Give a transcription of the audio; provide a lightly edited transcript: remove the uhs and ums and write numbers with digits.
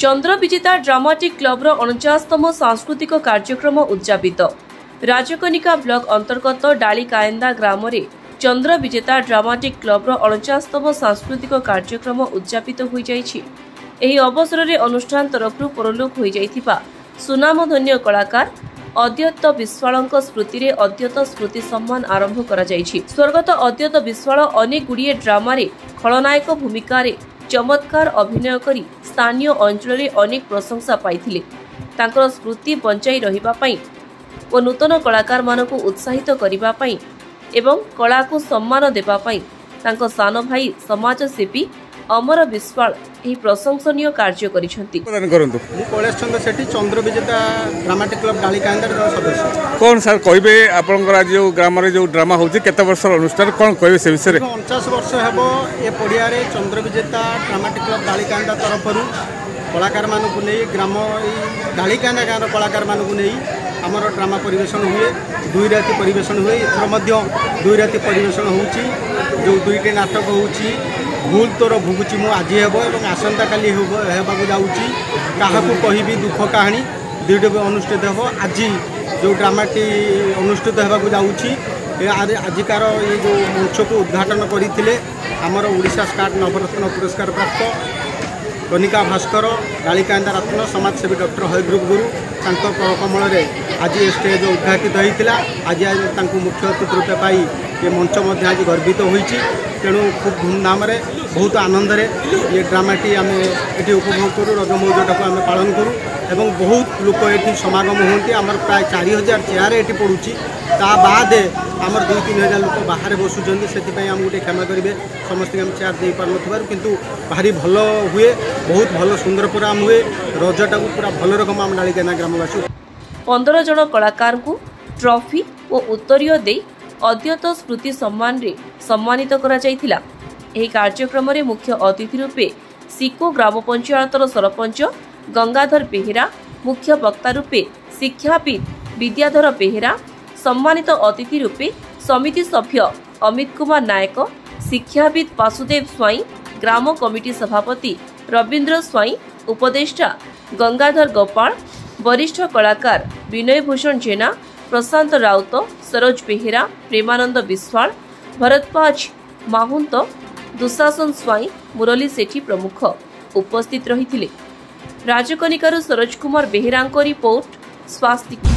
चंद्र विजेता dramatic club 49तम सांस्कृतिक कार्यक्रम उद्यापित। राजकनिका ब्लॉक अंतर्गत डालीकाएंदा ग्राम रे चंद्र विजेता ड्रामाटिक क्लब 49तम सांस्कृतिक कार्यक्रम उद्यापित हो जाइछि। एही अवसर रे अनुष्ठान तरफ परलोक हो जाइथिबा सुनामधन्य कलाकार अद्यत विश्वालଙ୍କ स्मृति रे अद्यत स्मृति सम्मान आरंभ करा जाइछि। स्वर्गत अद्यत विश्वाल अनेक गुड़िए ड्रामा रे खलनायक भूमिका रे चमत्कार अभिनय करी स्थानीय अंचल रे अनेक प्रशंसा पाइथिले। तांकर स्मृति बंचाई रहिबा पई ओ नूतन कलाकार मानकु उत्साहित करिबा पई एवं कला को सम्मान देबा पई तांको सान भाई समाजसेवी अमर विश्वाल एही प्रशंसनीय कार्य करिसेंती। कैलाश चंद्र सेठी चंद्र विजेता ड्रामाटिक क्लब डालीकाएंदार सदस्य। कौन सर कहबे आपनकर आज जो ग्राम रे जो ड्रामा होची केते वर्ष अनुष्ठान कोन कहबे से विषय रे? 49 वर्ष हेबो ए पडिया रे चंद्र विजेता ड्रामाटिक क्लब डालीकाएंदा तरफरु कलाकार मानकु नै ग्राम डालीकाएंदा गाँव कलाकार मानकु नै आमर ड्रामा परिवेशन हुए। 2 राति परिवेशन हुए। एथर मध्य 2 राति परिवेशन होउची। जो 2टी नाटक होउची भूल तोर भुगुची मु आज हेबो एवं आसंता काली हेबाकु जाउची। काहाकु कहिबी दुख कहानी 2टी अनुष्ठित हेबो। आज जो ड्रामाटी अनुष्ठित हेबाकु जाउची आजिकार ये जो मंच को उद्घाटन करथिले आमर ओडिशा स्टार्ट नवरत्न पुरस्कार प्राप्त कनिका भास्कर डालीकाएंदा रत्न समाजसेवी डॉक्टर हयग्रीव गुरु कमल रे आज स्टेज उद्घाटित होता। आज मुख्य अतिथि रूपे पाई ये मंच आज गर्वित होती। तेणु खूब धूमधाम बहुत आनंद ये ड्रामाटी आम ये उपभोग करूँ। रज मौजटा को आम पालन करूँ एवं बहुत लोक ये समागम होती। आमर प्राय 4000 चेयर ये पड़ुची। ता बाद आमर 2-3 हजार लोक बाहर बसुँच से आम गोटे क्षमा करेंगे समस्त आम चेयर दे पार न किंतु भारी भल हुए। बहुत भल सुंदर प्रोग्राम हुए। रजटा को पूरा भल रकम आम डालीकाएंदा ग्रामवासी 15 जन कलाकार को ट्रॉफी और उत्तरीय दे अद्यत स्मृति सम्मान रे सम्मानित करा जायथिला। एही कार्यक्रम रे मुख्य अतिथि रूपे सिको ग्राम पंचायतर सरपंच गंगाधर बेहेरा, मुख्य वक्ता रूपे शिक्षाविद विद्याधर बेहेरा, सम्मानित अतिथि रूपे समिति सभ्य अमित कुमार नायक, शिक्षाविद वासुदेव स्वाई, ग्राम कमिटी सभापति रविंद्र स्वाई, उपदेष्टा गंगाधर गोपाल, वरिष्ठ कलाकार विनय भूषण जेना, प्रशांत राउत, सरोज बेहेरा, प्रेमानंद विश्वाल, भरतपाज माहुंत, दुशासन स्वाई, मुरली सेठी प्रमुख उपस्थित रहिथिले। राजकनिकार सरोज कुमार बेहेरांको रिपोर्ट स्वास्तिक।